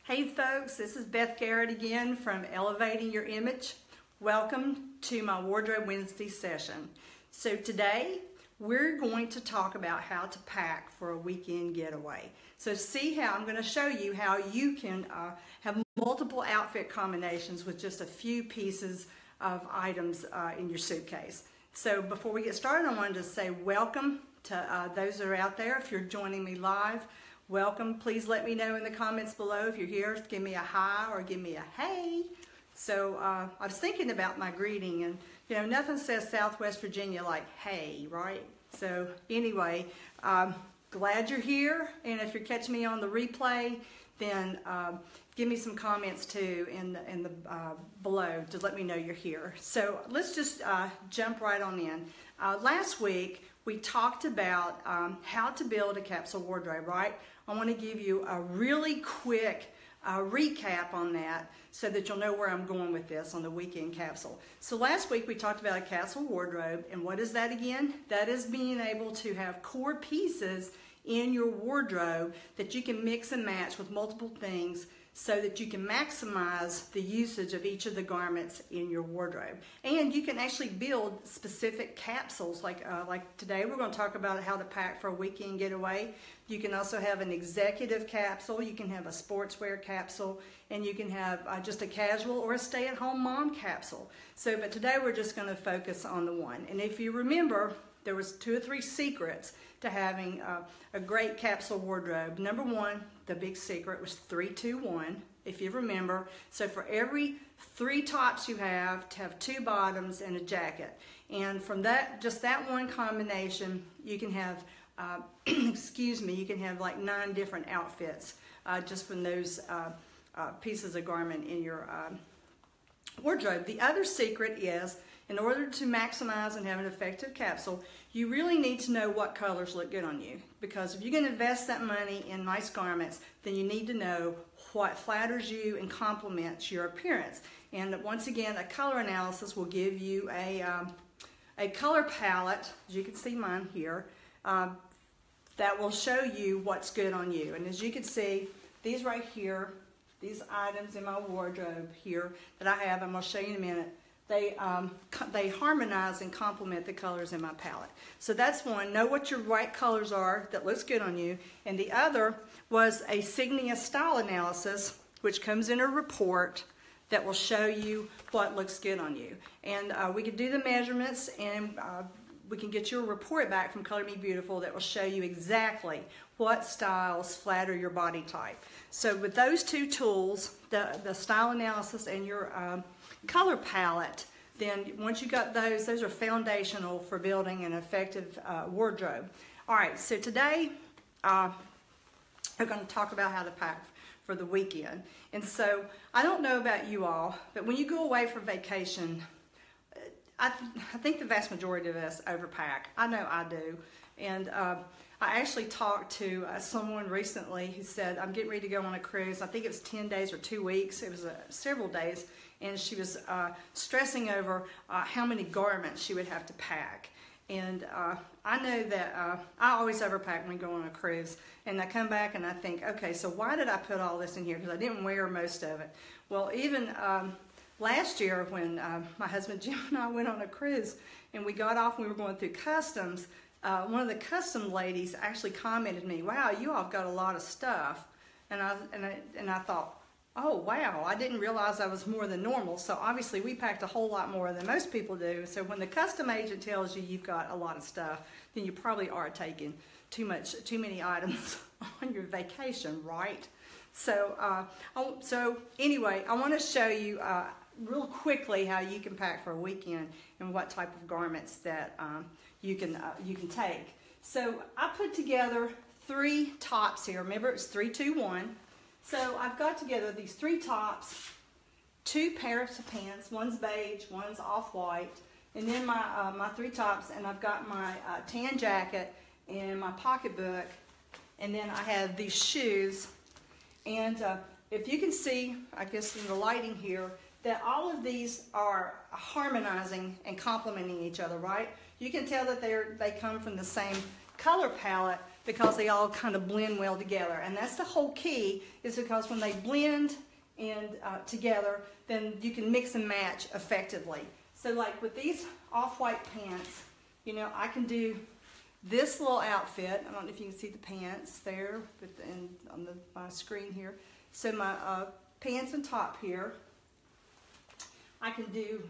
Hey folks, this is Beth Garrett again from Elevating Your Image. Welcome to my Wardrobe Wednesday session. So today we're going to talk about how to pack for a weekend getaway. So see how I'm going to show you how you can have multiple outfit combinations with just a few pieces of items in your suitcase. So before we get started, I wanted to say welcome to those that are out there. If you're joining me live, welcome. Please let me know in the comments below if you're here. Give me a hi or give me a hey. So I was thinking about my greeting, and you know, nothing says Southwest Virginia like hey, right? So anyway, glad you're here, and if you're catching me on the replay, then give me some comments too in the below to let me know you're here. So let's just jump right on in. Last week we talked about how to build a capsule wardrobe, right? I want to give you a really quick recap on that so that you'll know where I'm going with this on the weekend capsule. So last week we talked about a capsule wardrobe, and what is that again? That is being able to have core pieces in your wardrobe that you can mix and match with multiple things so that you can maximize the usage of each of the garments in your wardrobe. And you can actually build specific capsules, like today we're going to talk about how to pack for a weekend getaway. You can also have an executive capsule, you can have a sportswear capsule, and you can have just a casual or a stay-at-home mom capsule. So, but today we're just going to focus on the one. And if you remember, there was 2 or 3 secrets to having a great capsule wardrobe. Number one, the big secret was 3-2-1, if you remember. So for every 3 tops you have, to have 2 bottoms and a jacket. And from that, just that one combination, you can have, excuse me, you can have like 9 different outfits just from those pieces of garment in your wardrobe. The other secret is, in order to maximize and have an effective capsule, you really need to know what colors look good on you. Because if you're going to invest that money in nice garments, then you need to know what flatters you and complements your appearance. And once again, a color analysis will give you a color palette, as you can see mine here, that will show you what's good on you. And as you can see, these right here, these items in my wardrobe here that I have, I'm going to show you in a minute, they harmonize and complement the colors in my palette. So that's one. Know what your right colors are that looks good on you. And the other was a Signia style analysis, which comes in a report that will show you what looks good on you. And we can do the measurements, and we can get you a report back from Color Me Beautiful that will show you exactly what styles flatter your body type. So with those 2 tools, the style analysis and your color palette, then once you got those are foundational for building an effective wardrobe. All right, so today we're going to talk about how to pack for the weekend. And so I don't know about you all, but when you go away for vacation, I think the vast majority of us overpack. I know I do. And I actually talked to someone recently who said, I'm getting ready to go on a cruise. I think it was 10 days or 2 weeks. It was several days. And she was stressing over how many garments she would have to pack. And I know that I always overpack when I go on a cruise. And I come back and I think, okay, so why did I put all this in here? Because I didn't wear most of it. Well, even last year when my husband Jim and I went on a cruise and we got off and we were going through customs, one of the custom ladies actually commented to me, wow, you all have got a lot of stuff. And I thought, oh wow, I didn't realize I was more than normal. So obviously we packed a whole lot more than most people do. So when the custom agent tells you you've got a lot of stuff, then you probably are taking too many items on your vacation, right? So so anyway, I want to show you real quickly how you can pack for a weekend and what type of garments that you can take. So I put together 3 tops here. Remember, it's 3-2-1. So I've got together these 3 tops, 2 pairs of pants. One's beige, one's off-white, and then my 3 tops. And I've got my tan jacket and my pocketbook, and then I have these shoes. And if you can see, I guess in the lighting here, that all of these are harmonizing and complementing each other, right? You can tell that they come from the same color palette, because they all kind of blend well together. And that's the whole key, is because when they blend and together, then you can mix and match effectively. So like with these off-white pants, you know, I can do this little outfit. I don't know if you can see the pants there on my screen here. So my pants and top here, I can do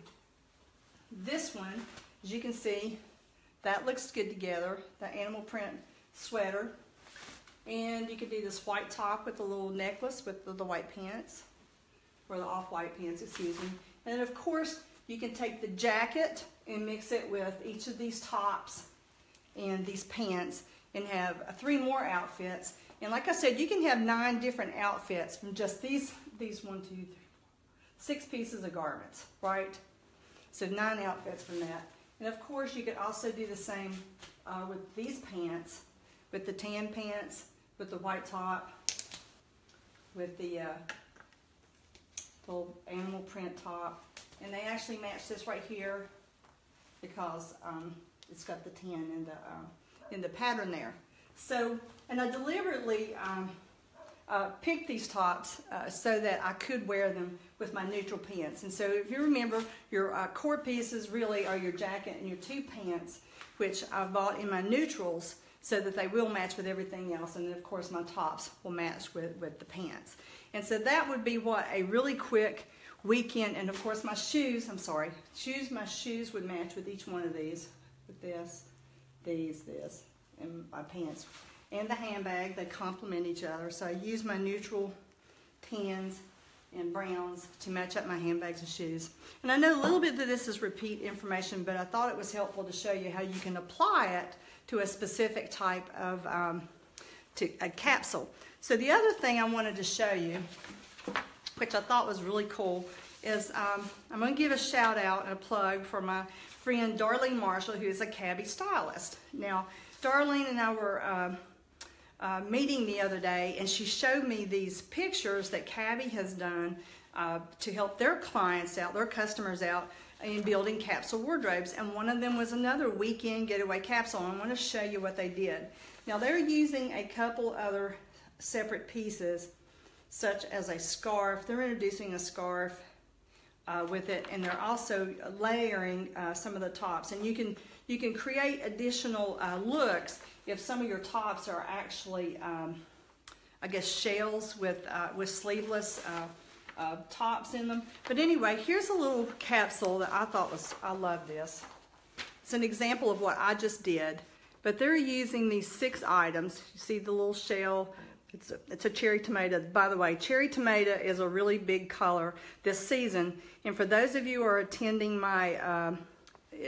this one. As you can see, that looks good together, the animal print sweater. And you can do this white top with the little necklace with the white pants, or the off-white pants, excuse me. And then of course, you can take the jacket and mix it with each of these tops and these pants and have 3 more outfits. And like I said, you can have 9 different outfits from just these 1, 2, 3, 4, 6 pieces of garments, right? So 9 outfits from that. And of course, you could also do the same with these pants, with the tan pants, with the white top, with the little animal print top. And they actually match this right here because it's got the tan in the pattern there. So, and I deliberately picked these tops so that I could wear them with my neutral pants. And so if you remember, your core pieces really are your jacket and your 2 pants, which I bought in my neutrals so that they will match with everything else. And then of course my tops will match with the pants. And so that would be what a really quick weekend. And of course my shoes, my shoes would match with each one of these, with this, this, and my pants. And the handbag, they complement each other. So I use my neutral tans and browns to match up my handbags and shoes. And I know a little bit that this is repeat information, but I thought it was helpful to show you how you can apply it to a specific type of a capsule. So the other thing I wanted to show you, which I thought was really cool, is I'm going to give a shout out and a plug for my friend Darlene Marshall, who is a cabbie stylist. Now, Darlene and I were meeting the other day, and she showed me these pictures that Cabbie has done to help their clients out, their customers out, in building capsule wardrobes. And one of them was another weekend getaway capsule. And I want to show you what they did. Now they're using a couple other separate pieces, such as a scarf. They're introducing a scarf with it, and they're also layering some of the tops. And you can create additional looks if some of your tops are actually, I guess, shells with sleeveless tops in them. But anyway, here's a little capsule that I thought I love this. It's an example of what I just did. But they're using these 6 items. You see the little shell? It's a cherry tomato. By the way, cherry tomato is a really big color this season. And for those of you who are attending my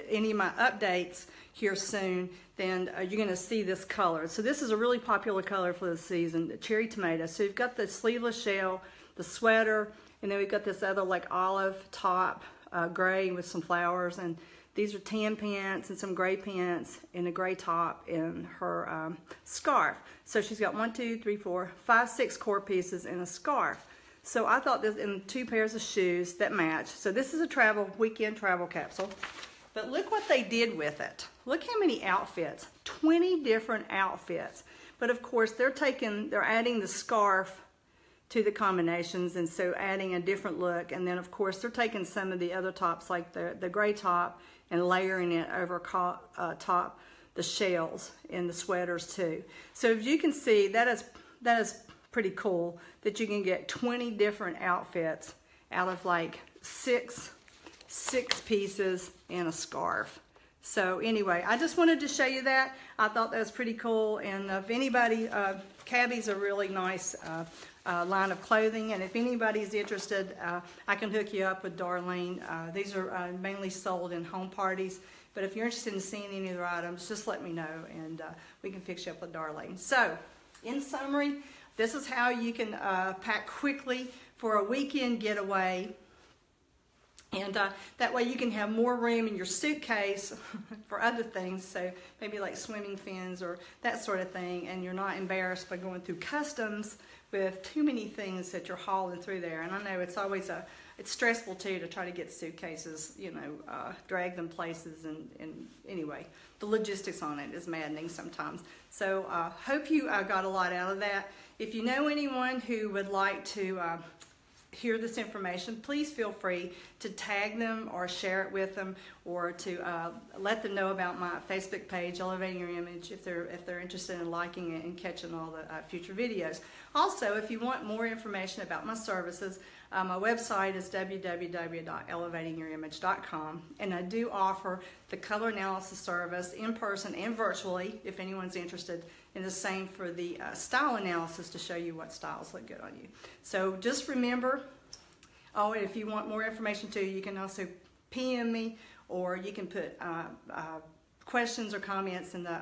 any of my updates here soon, then you're going to see this color. So this is a really popular color for the season, the cherry tomato. So you've got the sleeveless shell, the sweater, and then we've got this other like olive top, gray with some flowers. And these are tan pants and some gray pants and a gray top and her scarf. So she's got 1, 2, 3, 4, 5, 6 core pieces and a scarf. So I thought this, and 2 pairs of shoes that match. So this is a weekend travel capsule. But look what they did with it. Look how many outfits, 20 different outfits. But of course they're adding the scarf to the combinations, and so adding a different look. And then of course they're taking some of the other tops, like the gray top, and layering it over top the shells and the sweaters too. So as you can see, that is pretty cool that you can get 20 different outfits out of like six pieces and a scarf. So anyway, I just wanted to show you that. I thought that was pretty cool. And if anybody, Cabbie's a really nice line of clothing, and if anybody's interested, I can hook you up with Darlene. These are mainly sold in home parties, but if you're interested in seeing any of their items, just let me know, and we can fix you up with Darlene. So, in summary, this is how you can pack quickly for a weekend getaway. And that way you can have more room in your suitcase for other things, so maybe like swimming fins or that sort of thing, and you're not embarrassed by going through customs with too many things that you're hauling through there. And I know it's always a it's stressful too to try to get suitcases, you know, drag them places, and anyway, the logistics on it is maddening sometimes. So hope you got a lot out of that. If you know anyone who would like to hear this information, please feel free to tag them or share it with them, or to let them know about my Facebook page, Elevating Your Image, if they're interested in liking it and catching all the future videos. Also, if you want more information about my services, my website is www.elevatingourimage.com, and I do offer the color analysis service in person and virtually if anyone's interested, and the same for the style analysis to show you what styles look good on you. So just remember, oh, and if you want more information too, you can also PM me, or you can put questions or comments in the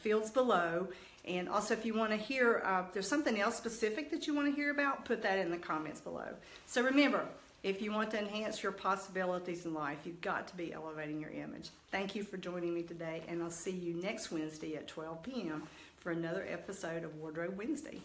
fields below. And also, if you want to hear, there's something else specific that you want to hear about, put that in the comments below. So remember, if you want to enhance your possibilities in life, you've got to be elevating your image. Thank you for joining me today, and I'll see you next Wednesday at 12 p.m. for another episode of Wardrobe Wednesday.